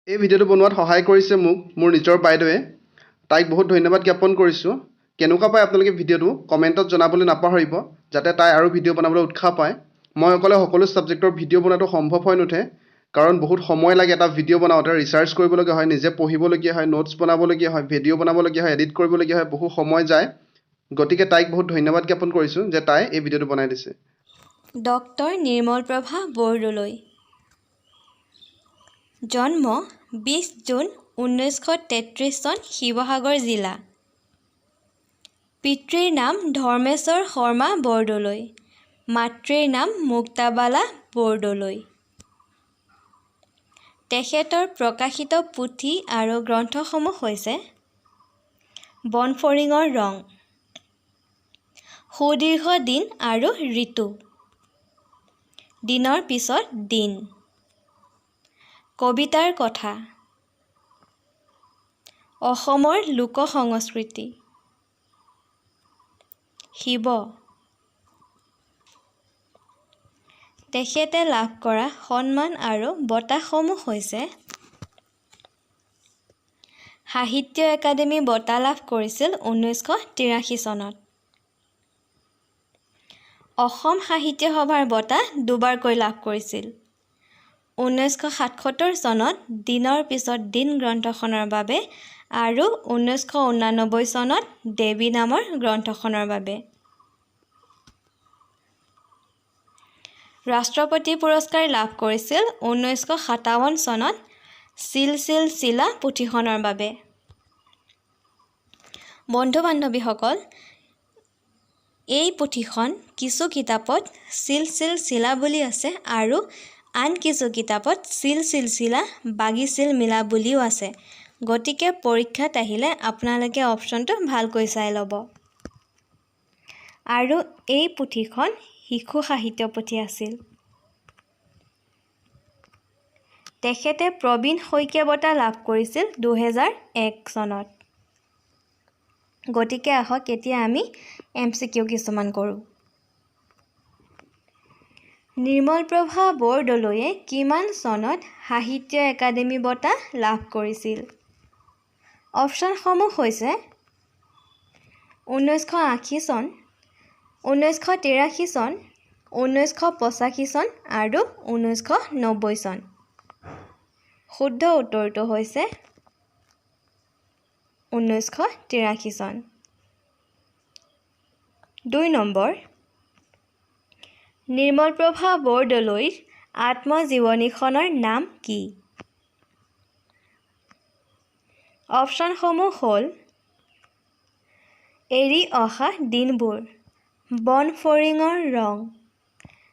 এই ভিডিঅ'টো বনোৱাত সহায় কৰিছে মোক মোৰ নিজৰ বাইদেৱে। তাইক বহুত ধন্যবাদ জ্ঞাপন কৰিছোঁ। কেনেকুৱা পায় আপোনালোকে ভিডিঅ'টো কমেণ্টত জনাবলৈ নাপাহৰিব, যাতে তাই আৰু ভিডিঅ' বনাবলৈ উৎসাহ পায়। মই অকলে সকলো ছাবজেক্টৰ ভিডিঅ' বনোৱাটো সম্ভৱ হৈ নুঠে, কাৰণ বহুত সময় লাগে এটা ভিডিঅ' বনাওঁতে। ৰিচাৰ্চ কৰিবলগীয়া হয়, নিজে পঢ়িবলগীয়া হয়, নোটছ বনাবলগীয়া হয়, ভিডিঅ' বনাবলগীয়া হয়, এডিট কৰিবলগীয়া হয়, বহু সময় যায়। গতিকে তাইক বহুত ধন্যবাদ জ্ঞাপন কৰিছোঁ যে তাই এই ভিডিঅ'টো বনাই দিছে। ডক্টৰ নিৰ্মলপ্ৰভা বৰদলৈ। জন্ম 20 জুন 1933 চন, শিৱসাগৰ জিলা। পিতৃৰ নাম ধৰ্মেশ্বৰ শৰ্মা বৰদলৈ, মাতৃৰ নাম মুক্তাবালা বৰদলৈ। তেখেতৰ প্ৰকাশিত পুথি আৰু গ্ৰন্থসমূহ হৈছে বনফৰিঙৰ ৰং, সুদীৰ্ঘ দিন আৰু ঋতু, দিনৰ পিছত দিন, কবিতাৰ কথা, অসমৰ লোক সংস্কৃতি, শিৱ। তেখেতে লাভ কৰা সন্মান আৰু বঁটাসমূহ হৈছে সাহিত্য একাডেমী বঁটা লাভ কৰিছিল 1983 চনত। অসম সাহিত্য সভাৰ বঁটা দুবাৰকৈ লাভ কৰিছিল। 1977 চনত দিনৰ পিছত দিন গ্ৰন্থখনৰ বাবে আৰু 1989 চনত দেৱী নামৰ গ্ৰন্থখনৰ বাবে। ৰাষ্ট্ৰপতি পুৰস্কাৰ লাভ কৰিছিল 1957 চনত চিলচিলা পুথিখনৰ বাবে। বন্ধু-বান্ধৱীসকল, এই পুথিখন কিছু কিতাপত চিলচিলা বুলি আছে আৰু আন কিছু কিতাপত চিলচিলা বাগিছিল মিলা বুলিও আছে। গতিকে পৰীক্ষাত আহিলে আপোনালোকে অপশ্যনটো ভালকৈ চাই ল'ব। আৰু এই পুথিখন শিশু সাহিত্য পুথি আছিল। তেখেতে প্ৰবীণ শইকীয়া বঁটা লাভ কৰিছিল 2001 চনত। গতিকে আহক এতিয়া আমি MCQ কিছুমান কৰোঁ। নিৰ্মলপ্ৰভা বৰদলৈয়ে কিমান চনত সাহিত্য একাডেমী বঁটা লাভ কৰিছিল? অপশ্যনসমূহ হৈছে 1980 চন, 1983 চন, 1985 চন আৰু 1990 চন। শুদ্ধ উত্তৰটো হৈছে 1983 চন। 2 নম্বৰ, নিৰ্মলপ্ৰভা বৰদলৈৰ আত্মজীৱনীখনৰ নাম কি? অপশ্যনসমূহ হ'ল এৰি অহা দিনবোৰ, বনফৰিঙৰ ৰং,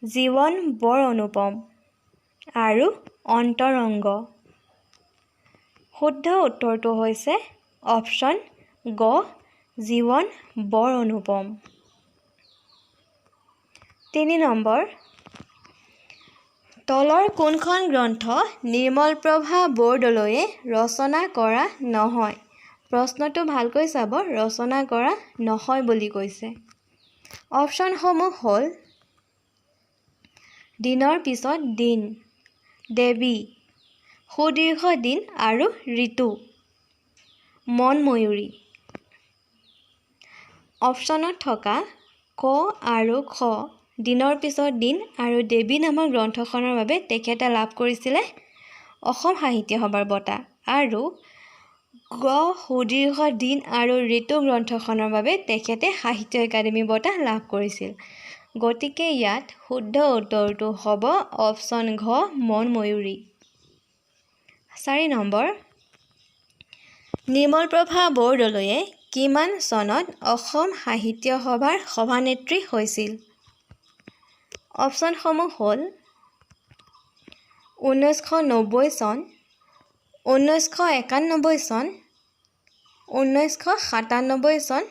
জীৱন বৰ অনুপম আৰু অন্তৰংগ। শুদ্ধ উত্তৰটো হৈছে অপশ্যন গ, জীৱন বৰ অনুপম। 3 নম্বৰ, তলৰ কোনখন গ্ৰন্থ নিৰ্মলপ্ৰভা বৰদলৈয়ে ৰচনা কৰা নহয়? প্ৰশ্নটো ভালকৈ চাব, ৰচনা কৰা নহয় বুলি কৈছে। অপশ্যনসমূহ হ'ল দিনৰ পিছত দিন, দেৱী, সুদীৰ্ঘ দিন আৰু ঋতু, মন ময়ূৰী। অপশ্যনত থকা ক আৰু খ, দিনৰ পিছত দিন আৰু দেৱী নামৰ গ্ৰন্থখনৰ বাবে তেখেতে লাভ কৰিছিলে অসম সাহিত্য সভাৰ বঁটা, আৰু গ সুদীৰ্ঘ দিন আৰু ঋতু গ্ৰন্থখনৰ বাবে তেখেতে সাহিত্য একাডেমী বঁটা লাভ কৰিছিল। গতিকে ইয়াত শুদ্ধ উত্তৰটো হ'ব অপশ্যন ঘ, মন ময়ূৰী। 4 নম্বৰ, নিৰ্মলপ্ৰভা বৰদলৈয়ে কিমান চনত অসম সাহিত্য সভাৰ সভানেত্ৰী হৈছিল? অপশ্যনসমূহ হ'ল 1990 চন, 1991 চন, 1997 চন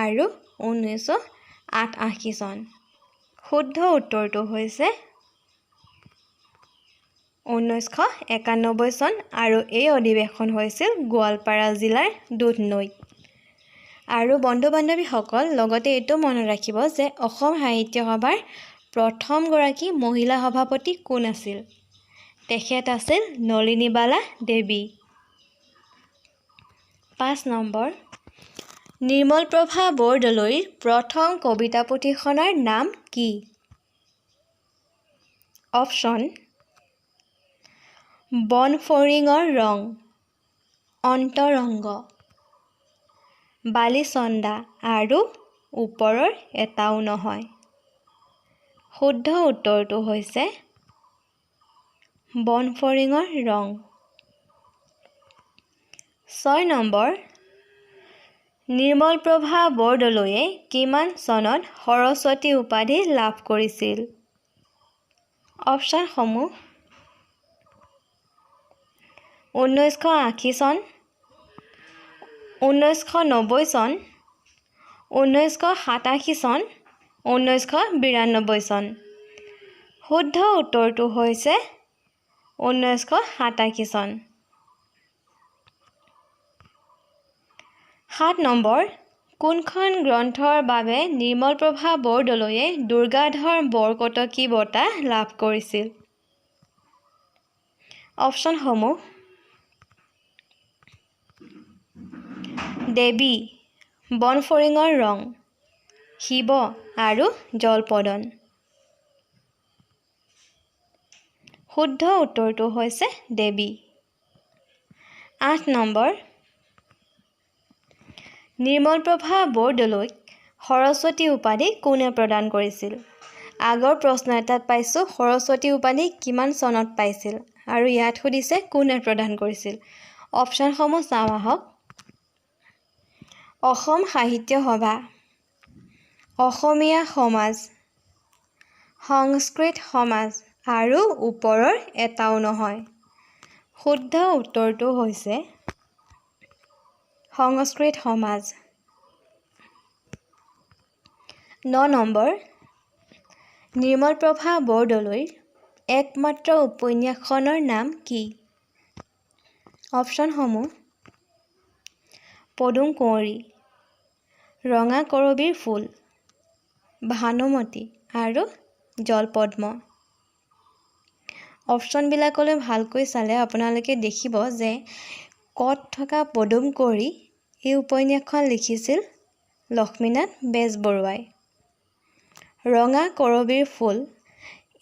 আৰু 1988 চন। শুদ্ধ উত্তৰটো হৈছে 1991 চন, আৰু এই অধিৱেশন হৈছিল গোৱালপাৰা জিলাৰ দুধনৈত। আৰু বন্ধু-বান্ধৱীসকল, লগতে এইটো মনত ৰাখিব যে অসম সাহিত্য সভাৰ প্ৰথমগৰাকী মহিলা সভাপতি কোন আছিল? তেখেত আছিল নলিনীবালা দেৱী। 5 নম্বৰ, নিৰ্মলপ্ৰভা বৰদলৈৰ প্ৰথম কবিতা পুথিখনৰ নাম কি? অপশ্যন: বনফৰিঙৰ ৰং, অন্তৰংগ, বালিচন্দা আৰু ওপৰৰ এটাও নহয়। শুদ্ধ উত্তৰটো হৈছে বনফৰিঙৰ ৰং। 6 নম্বৰ, নিৰ্মলপ্ৰভা বৰদলৈয়ে কিমান চনত সৰস্বতী উপাধি লাভ কৰিছিল? অপশ্যনসমূহ: 1980 চন, 1990 চন, 1987 চন, 1992 চন। শুদ্ধ উত্তৰটো হৈছে 1987 চন। 7 নম্বৰ, কোনখন গ্ৰন্থৰ বাবে নিৰ্মলপ্ৰভা বৰদলৈয়ে দুৰ্গাধৰ বৰকটকী বঁটা লাভ কৰিছিল? অপশ্যনসমূহ: দেৱী, বনফৰিঙৰ ৰং, শিৱ আৰু জলপদন। শুদ্ধ উত্তৰটো হৈছে দেৱী। 8 নম্বৰ, নিৰ্মলপ্ৰভা বৰদলৈক সৰস্বতী উপাধি কোনে প্ৰদান কৰিছিল? আগৰ প্ৰশ্ন এটাত পাইছোঁ সৰস্বতী উপাধি কিমান চনত পাইছিল আৰু ইয়াত সুধিছে কোনে প্ৰদান কৰিছিল। অপশ্যনসমূহ চাওঁ আহক। অসম সাহিত্য সভা, অসমীয়া সমাজ, সংস্কৃত সমাজ আৰু ওপৰৰ এটাও নহয়। শুদ্ধ উত্তৰটো হৈছে সংস্কৃত সমাজ। 9 নম্বৰ, নিৰ্মলপ্ৰভা বৰদলৈৰ একমাত্ৰ উপন্যাসখনৰ নাম কি? অপশ্যনসমূহ: পদুম কুঁৱৰী, ৰঙা কৰবীৰ ফুল, ভানুমতী আৰু জলপদ্ম। অপশ্যনবিলাকলৈ ভালকৈ চালে আপোনালোকে দেখিব যে কত থকা পদুম কুঁৱৰী এই উপন্যাসখন লিখিছিল লক্ষ্মীনাথ বেজবৰুৱাই। ৰঙা কৰবীৰ ফুল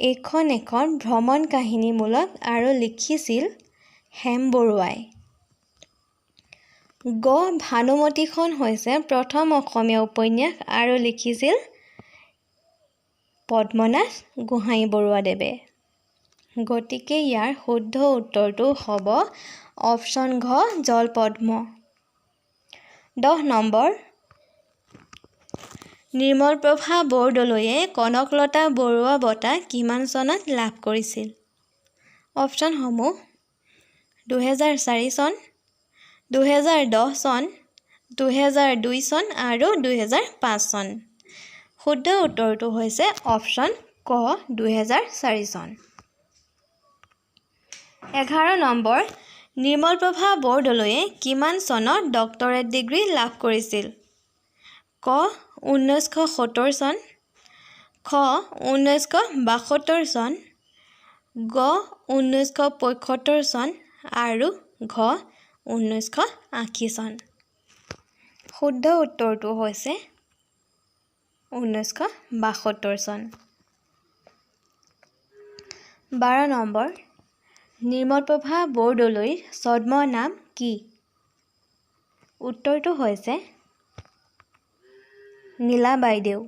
এইখন এখন ভ্ৰমণ কাহিনীমূলক আৰু লিখিছিল হেম বৰুৱাই। গ ভানুমতীখন হৈছে প্ৰথম অসমীয়া উপন্যাস আৰু লিখিছিল পদ্মনাথ গোহাঞিবৰুৱাদেৱে। গতিকে ইয়াৰ শুদ্ধ উত্তৰটো হ'ব অপশ্যন ঘ জলপদ্ম। 10 নম্বৰ, নিৰ্মলপ্ৰভা বৰদলৈয়ে কনকলতা বৰুৱা বঁটা কিমান চনত লাভ কৰিছিল? অপশ্যনসমূহ: 2004 চন, 2010 চন, 2002 চন আৰু 2005 চন। শুদ্ধ উত্তৰটো হৈছে অপশ্যন ক 2004 চন। 11 নম্বৰ, নিৰ্মলপ্ৰভা বৰদলৈয়ে কিমান চনত ডক্টৰেট ডিগ্ৰী লাভ কৰিছিল? ক 1970 চন, খ 1972 চন, গ 1975 চন আৰু ঘ 1980 চন। শুদ্ধ উত্তৰটো হৈছে 1972 চন। 12 নম্বৰ, নিৰ্মলপ্ৰভা বৰদলৈৰ ছদ্ম নাম কি? উত্তৰটো হৈছে নীলা বাইদেউ।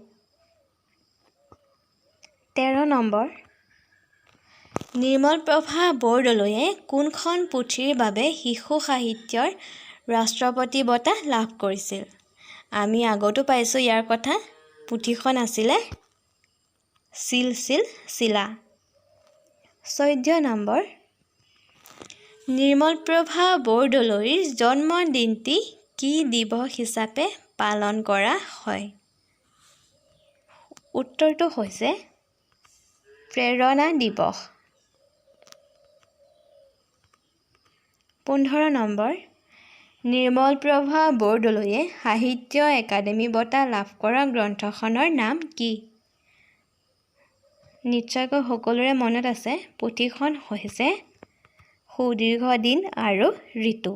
13 নম্বৰ, নিৰ্মলপ্ৰভা বৰদলৈয়ে কোনখন পুথিৰ বাবে শিশু সাহিত্যৰ ৰাষ্ট্ৰপতি বঁটা লাভ কৰিছিল? আমি আগতো পাইছোঁ ইয়াৰ কথা। পুথিখন আছিলে চিল চিলা। 14 নম্বৰ, নিৰ্মলপ্ৰভা বৰদলৈৰ জন্মদিনটি কি দিৱস হিচাপে পালন কৰা হয়? উত্তৰটো হৈছে প্ৰেৰণা দিৱস। 15 নম্বৰ, নিৰ্মলপ্ৰভা বৰদলৈয়ে সাহিত্য একাডেমী বঁটা লাভ কৰা গ্ৰন্থখনৰ নাম কি? নিশ্চয়কৈ সকলোৰে মনত আছে পুথিখন হৈছে সুদীৰ্ঘ দিন আৰু ঋতু।